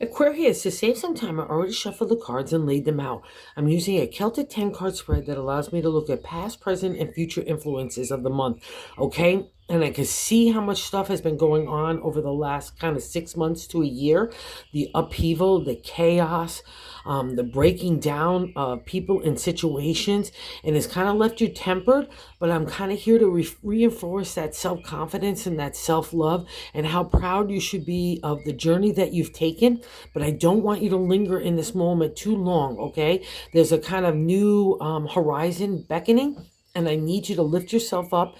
Aquarius, to save some time, I already shuffled the cards and laid them out. I'm using a Celtic 10 card spread that allows me to look at past, present, and future influences of the month. Okay? And I can see how much stuff has been going on over the last kind of 6 months to a year. The upheaval, the chaos, the breaking down of people and situations. And it's kind of left you tempered, but I'm kind of here to reinforce that self confidence and that self love and how proud you should be of the journey that you've taken. But I don't want you to linger in this moment too long, okay? There's a kind of new horizon beckoning, and I need you to lift yourself up,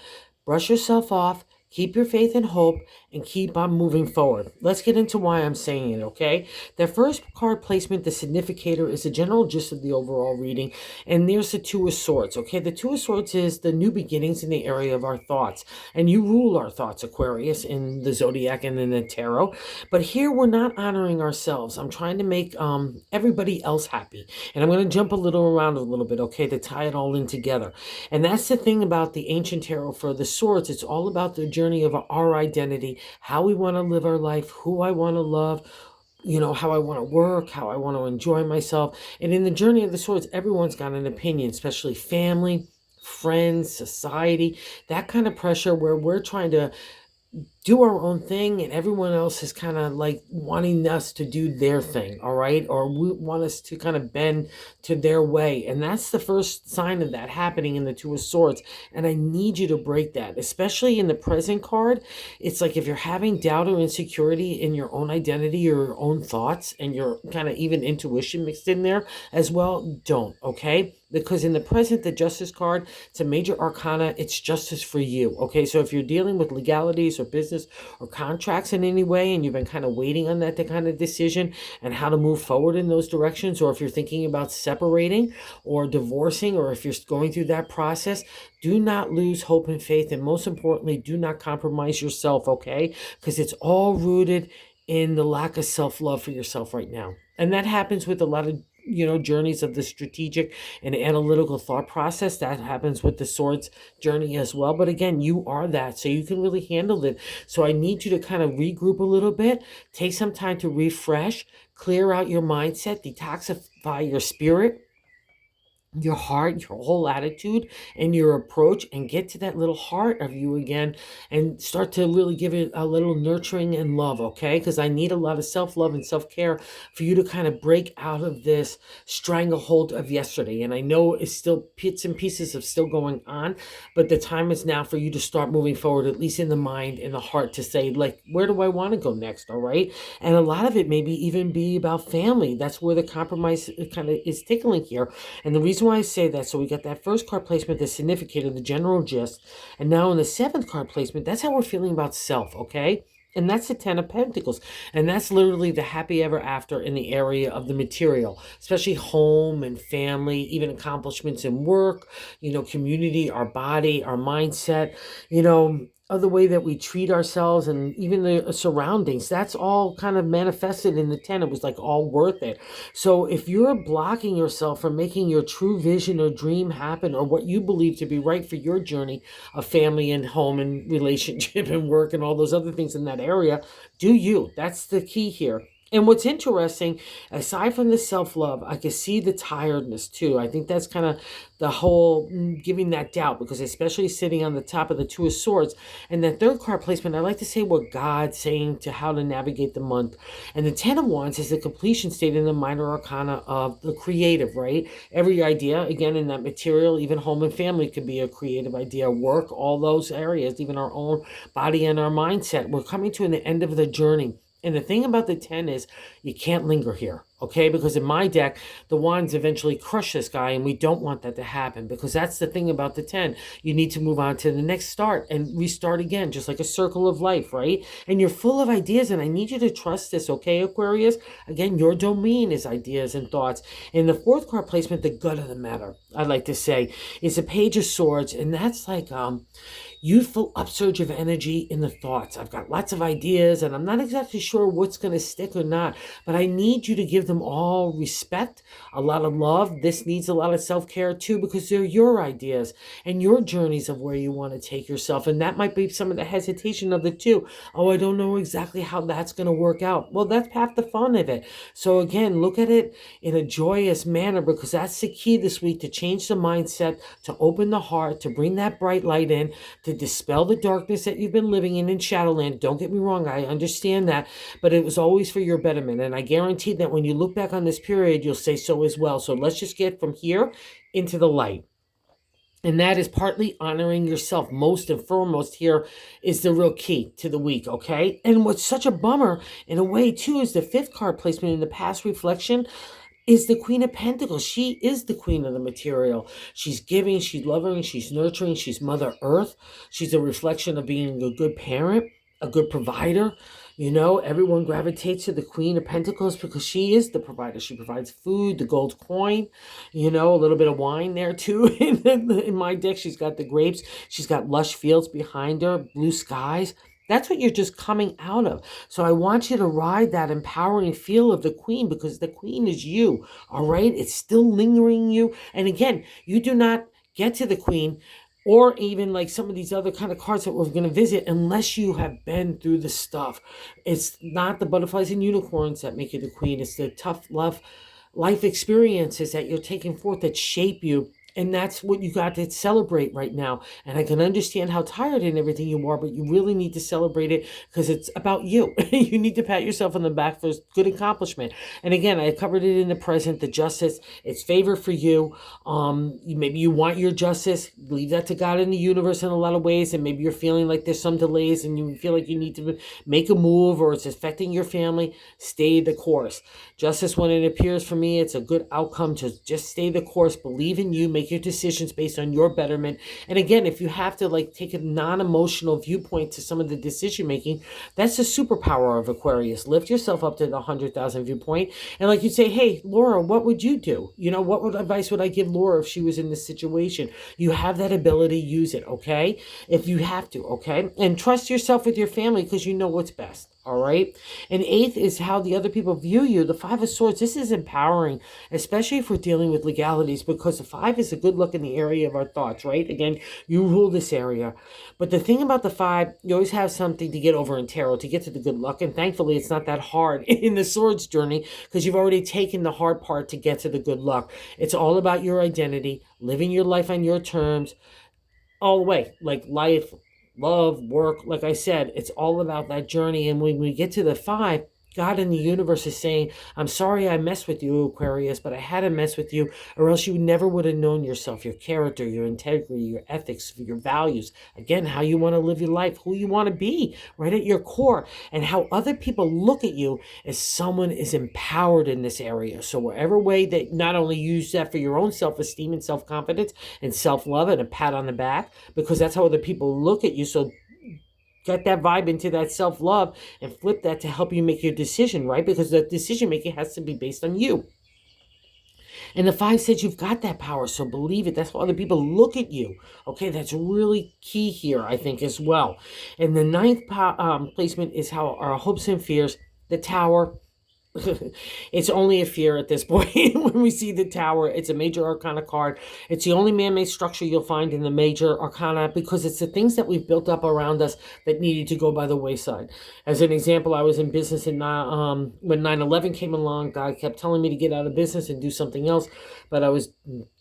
brush yourself off, keep your faith and hope, and keep on moving forward. Let's get into why I'm saying it, okay? The first card placement, the significator, is the general gist of the overall reading, and there's the Two of Swords, okay? The Two of Swords is the new beginnings in the area of our thoughts, and you rule our thoughts, Aquarius, in the zodiac and in the tarot. But here we're not honoring ourselves. I'm trying to make everybody else happy, and I'm going to jump a little around a little bit, okay, to tie it all in together. And that's the thing about the ancient tarot for the swords. It's all about the journey of our identity, how we want to live our life, who I want to love, how I want to work, how I want to enjoy myself. And in the journey of the swords, everyone's got an opinion, especially family, friends, society, that kind of pressure where we're trying to do our own thing and everyone else is kind of like wanting us to do their thing, all right? Or we want us to kind of bend to their way. And that's the first sign of that happening in the Two of Swords. And I need you to break that, especially in the present card. It's like if you're having doubt or insecurity in your own identity or your own thoughts and your kind of even intuition mixed in there as well, don't, okay? Because in the present, the Justice card, it's a major arcana. It's justice for you, okay? So if you're dealing with legalities or business or contracts in any way, and you've been kind of waiting on that kind of decision and how to move forward in those directions, or if you're thinking about separating or divorcing, or if you're going through that process, do not lose hope and faith. And most importantly, do not compromise yourself, okay? Because it's all rooted in the lack of self-love for yourself right now. And that happens with a lot of journeys of the strategic and analytical thought process. That happens with the swords journey as well. But again, you are that, so you can really handle it. So I need you to kind of regroup a little bit, take some time to refresh, clear out your mindset, detoxify your spirit, your heart, your whole attitude, and your approach, and get to that little heart of you again and start to really give it a little nurturing and love, okay? Because I need a lot of self-love and self-care for you to kind of break out of this stranglehold of yesterday. And I know it's still bits and pieces of still going on, but the time is now for you to start moving forward, at least in the mind and the heart, to say, like, where do I want to go next, all right? And a lot of it maybe even be about family. That's where the compromise kind of is tickling here. And the reason why I say that, so we got that first card placement, the significator, the general gist. And now in the seventh card placement, that's how we're feeling about self, okay? And that's the Ten of Pentacles. And that's literally the happy ever after in the area of the material, especially home and family, even accomplishments in work, community, our body, our mindset, of the way that we treat ourselves and even the surroundings. That's all kind of manifested in the 10. It was like all worth it. So if you're blocking yourself from making your true vision or dream happen, or what you believe to be right for your journey of family and home and relationship and work and all those other things in that area, do you. That's the key here. And what's interesting, aside from the self-love, I can see the tiredness too. I think that's kind of the whole giving that doubt, because especially sitting on the top of the Two of Swords. And the third card placement, I like to say what God's saying to how to navigate the month. And the Ten of Wands is the completion state in the minor arcana of the creative, right? Every idea, again, in that material, even home and family could be a creative idea, work, all those areas, even our own body and our mindset. We're coming to the end of the journey. And the thing about the 10 is you can't linger here, okay? Because in my deck, the wands eventually crush this guy, and we don't want that to happen, because that's the thing about the 10. You need to move on to the next start and restart again, just like a circle of life, right? And you're full of ideas, and I need you to trust this, okay, Aquarius? Again, your domain is ideas and thoughts. In the fourth card placement, the gut of the matter, I like to say, is a Page of Swords, and that's like, youthful upsurge of energy in the thoughts. I've got lots of ideas and I'm not exactly sure what's going to stick or not, but I need you to give them all respect, a lot of love. This needs a lot of self-care too, because they're your ideas and your journeys of where you want to take yourself. And that might be some of the hesitation of the two. Oh, I don't know exactly how that's going to work out. Well, that's half the fun of it. So again, look at it in a joyous manner, because that's the key this week, to change the mindset, to open the heart, to bring that bright light in, to dispel the darkness that you've been living in Shadowland. Don't get me wrong, I understand that, but it was always for your betterment. And I guarantee that when you look back on this period, you'll say so as well. So let's just get from here into the light. And that is partly honoring yourself. Most and foremost here is the real key to the week, okay? And what's such a bummer in a way too is the fifth card placement in the past reflection is the Queen of Pentacles. She is the queen of the material. She's giving, she's loving, she's nurturing, she's Mother Earth. She's a reflection of being a good parent, a good provider. You know, everyone gravitates to the Queen of Pentacles because she is the provider. She provides food, the gold coin, you know, a little bit of wine there too. In my deck, she's got the grapes. She's got lush fields behind her, blue skies. That's what you're just coming out of. So I want you to ride that empowering feel of the Queen, because the Queen is you, all right? It's still lingering you. And again, you do not get to the Queen or even like some of these other kind of cards that we're going to visit unless you have been through the stuff. It's not the butterflies and unicorns that make you the Queen. It's the tough love life experiences that you're taking forth that shape you. And that's what you got to celebrate right now. And I can understand how tired and everything you are, but you really need to celebrate it because it's about you. You need to pat yourself on the back for good accomplishment. And again, I covered it in the present, the justice. It's favor for you. Maybe you want your justice. Leave that to God in the universe in a lot of ways. And maybe you're feeling like there's some delays and you feel like you need to make a move or it's affecting your family. Stay the course. Justice, when it appears for me, it's a good outcome to just stay the course. Believe in you. Make your decisions based on your betterment. And again, if you have to like take a non-emotional viewpoint to some of the decision making, that's the superpower of Aquarius. Lift yourself up to the 100,000 viewpoint. And like you say, hey, Laura, what would you do? You know, what advice would I give Laura if she was in this situation? You have that ability, use it, okay? If you have to, okay? And trust yourself with your family because you know what's best. All right. And eighth is how the other people view you. The Five of Swords. This is empowering, especially if we're dealing with legalities, because the five is a good look in the area of our thoughts, right? Again, you rule this area. But the thing about the five, you always have something to get over in tarot to get to the good luck. And thankfully, it's not that hard in the swords journey because you've already taken the hard part to get to the good luck. It's all about your identity, living your life on your terms, all the way, like life, love, work. Like I said, it's all about that journey. And when we get to the five, God in the universe is saying, I'm sorry I messed with you, Aquarius, but I had to mess with you, or else you never would have known yourself, your character, your integrity, your ethics, your values. Again, how you want to live your life, who you want to be, right at your core, and how other people look at you as someone is empowered in this area. So whatever way that not only use that for your own self-esteem and self-confidence and self-love and a pat on the back, because that's how other people look at you. So get that vibe into that self-love and flip that to help you make your decision, right? Because the decision making has to be based on you. And the five says you've got that power, so believe it. That's how other people look at you. Okay, that's really key here, I think, as well. And the ninth placement is how our hopes and fears, the Tower. It's only a fear at this point. When we see the Tower, it's a major arcana card. It's the only man-made structure you'll find in the major arcana because it's the things that we've built up around us that needed to go by the wayside. As an example, I was in business when 9/11 came along. God kept telling me to get out of business and do something else, but I was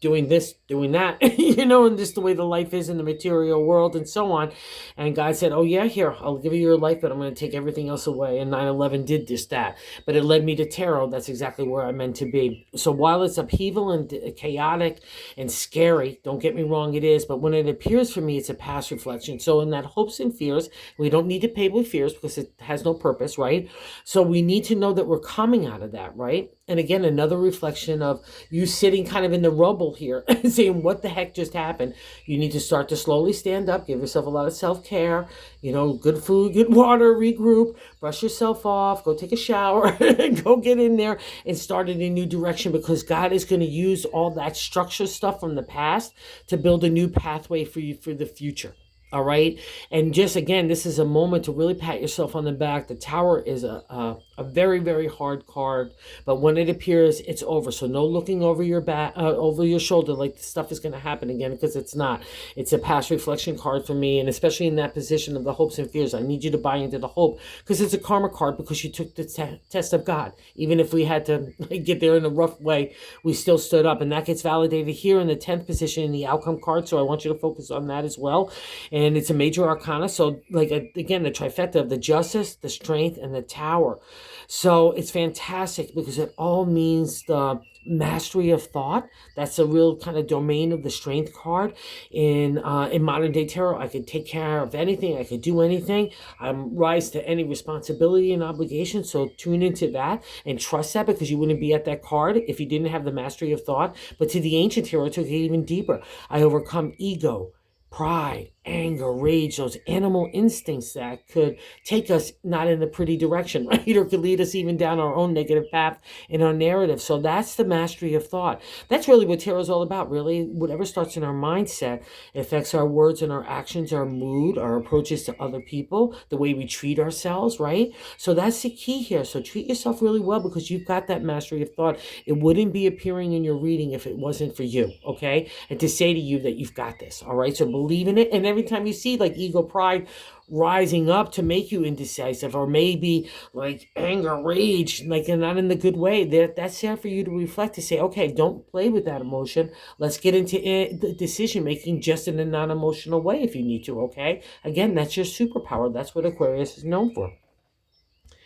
doing this, doing that, you know, and just the way the life is in the material world and so on. And God said, oh yeah, here, I'll give you your life, but I'm going to take everything else away. And 9/11 did just that. But it led me to tarot. That's exactly where I'm meant to be. So while it's upheaval and chaotic and scary, don't get me wrong, it is. But when it appears for me, it's a past reflection. So in that hopes and fears, we don't need to pay with fears because it has no purpose, right? So we need to know that we're coming out of that, right? And again, another reflection of you sitting kind of in the rubble here saying, what the heck just happened? You need to start to slowly stand up, give yourself a lot of self-care, you know, good food, good water, regroup, brush yourself off, go take a shower, go get in there and start in a new direction because God is going to use all that structure stuff from the past to build a new pathway for you for the future. All right. And just again, this is a moment to really pat yourself on the back. The Tower is a very, very hard card, but when it appears, it's over. So no looking over your back, over your shoulder, like the stuff is going to happen again, because it's not. It's a past reflection card for me. And especially in that position of the hopes and fears, I need you to buy into the hope, because it's a karma card, because you took the test of God. Even if we had to get there in a rough way, we still stood up. And that gets validated here in the 10th position in the outcome card. So I want you to focus on that as well. And it's a major arcana. So, like, again, the trifecta of the justice, the strength, and the Tower. So it's fantastic, because it all means the mastery of thought. That's a real kind of domain of the strength card. In modern day tarot, I could take care of anything. I could do anything. I'm rise to any responsibility and obligation. So tune into that and trust that, because you wouldn't be at that card if you didn't have the mastery of thought. But to the ancient tarot, it took it even deeper. I overcome ego, pride, anger, rage, those animal instincts that could take us not in a pretty direction, right? Or could lead us even down our own negative path in our narrative. So that's the mastery of thought. That's really what tarot is all about, really. Whatever starts in our mindset affects our words and our actions, our mood, our approaches to other people, the way we treat ourselves, right? So that's the key here. So treat yourself really well, because you've got that mastery of thought. It wouldn't be appearing in your reading if it wasn't for you, okay? And to say to you that you've got this, all right? So believe in it. And every time you see like ego, pride rising up to make you indecisive, or maybe like anger, rage, like, and not in the good way, that's there for you to reflect, to say, okay, don't play with that emotion. Let's get into the decision making just in a non-emotional way if you need to, okay? Again, that's your superpower. That's what Aquarius is known for.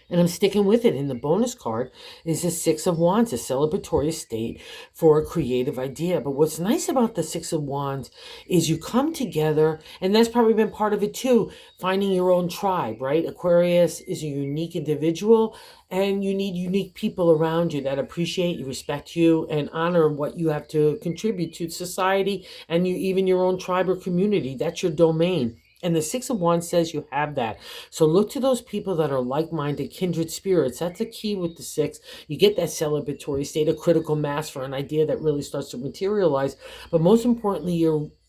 And I'm sticking with it. And the bonus card is the Six of Wands, a celebratory state for a creative idea. But what's nice about the Six of Wands is you come together, and that's probably been part of it too, finding your own tribe, right? Aquarius is a unique individual, and you need unique people around you that appreciate you, respect you, and honor what you have to contribute to society, and even your own tribe or community. That's your domain. And the Six of Wands says you have that. So look to those people that are like-minded, kindred spirits. That's a key with the six. You get that celebratory state of critical mass for an idea that really starts to materialize. But most importantly,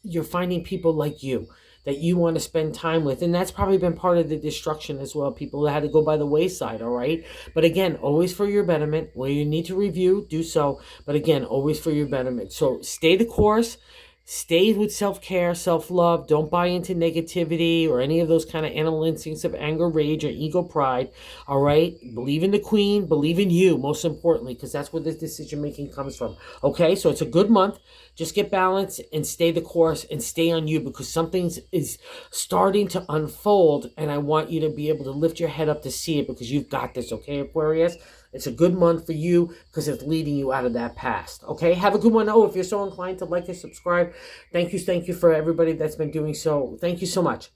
you're finding people like you that you want to spend time with. And that's probably been part of the destruction as well. People that had to go by the wayside, all right? But again, always for your betterment. Where you need to review, do so. But again, always for your betterment. So stay the course. Stay with self-care, self-love. Don't buy into negativity or any of those kind of animal instincts of anger, rage, or ego, pride. All right? Believe in the queen. Believe in you, most importantly, because that's where this decision-making comes from. Okay? So it's a good month. Just get balanced and stay the course and stay on you, because something is starting to unfold, and I want you to be able to lift your head up to see it, because you've got this, okay, Aquarius? It's a good month for you, because it's leading you out of that past. Okay, have a good one. Oh, if you're so inclined to like and subscribe, thank you for everybody that's been doing so. Thank you so much.